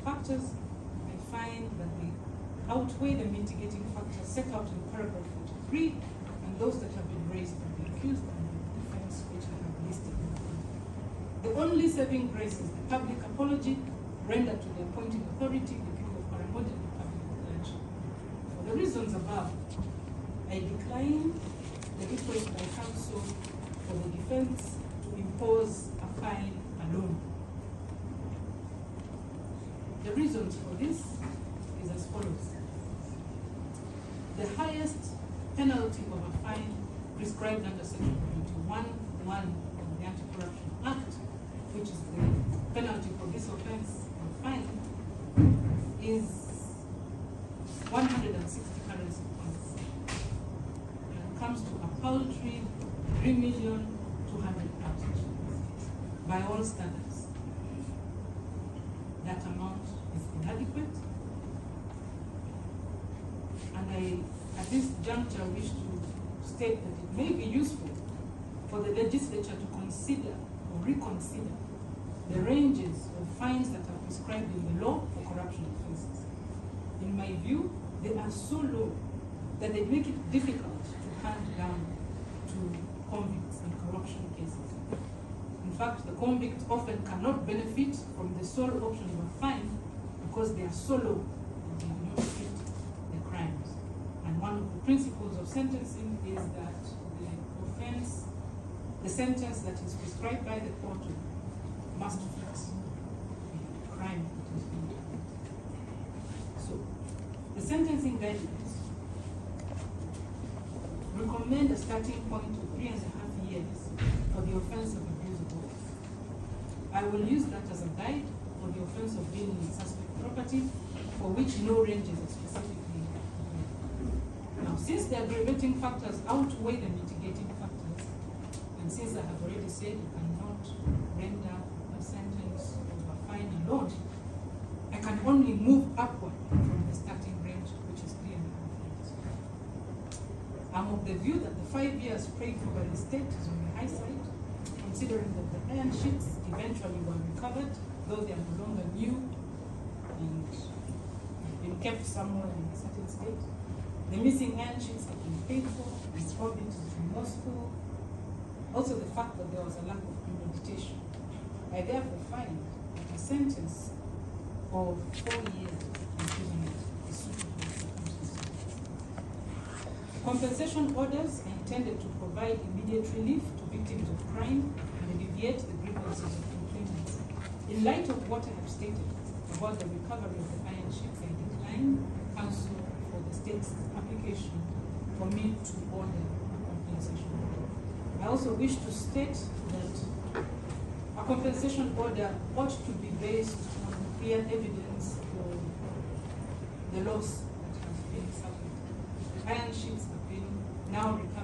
factors, I find that they outweigh the mitigating factors set out in paragraph 43 and those that have been raised by the accused and the defense, which I have listed. The only saving grace is the public apology rendered to the appointing authority, the people of Karamoja and the public election. For the reasons above, I decline the request by counsel for the defense to impose a fine alone. The reasons for this is as follows. The highest penalty of a fine prescribed under Section 21(1) of the Anti-Corruption Act, which is the penalty for this offense or fine, is 160 currency points. And it comes to a paltry 3,200,000 by all standards. That amount is inadequate, and I, at this juncture, wish to state that it may be useful for the legislature to consider or reconsider the ranges of fines that are prescribed in the law for corruption offenses. In my view, they are so low that they make it difficult to hand down to convicts in corruption cases. In fact, the convict often cannot benefit from the sole option of a fine because they are so low that they do not fit the crimes. And one of the principles of sentencing is that the offense, the sentence that is prescribed by the court must fit the crime that is being committed. So, the sentencing guidelines recommend a starting point of 3.5 years for the offense of abuse of office. I will use that as a guide for the offense of dealing with suspect property, for which no ranges are specifically given. Now, since the aggravating factors outweigh the mitigating factors, and since I have already said you cannot render a sentence of a fine alone, I can only move upward from the starting range, which is 3.5 years. I'm of the view that the 5 years paid for by the state is on the high side, considering that the iron sheets eventually were recovered, though they are no longer new and have been kept somewhere in a certain state. The missing iron sheets have been paid for, the audit is remorseful. Also the fact that there was a lack of premeditation. I therefore find that a sentence of 4 years imprisonment is suitable circumstances. Compensation orders are intended to provide immediate relief to victims of crime and alleviate the grievances of complainants. In light of what I have stated about the recovery of the iron sheets, I decline counsel for the state's application for me to order a compensation order. I also wish to state that a compensation order ought to be based on clear evidence for the loss that has been suffered. The iron sheets have been now recovered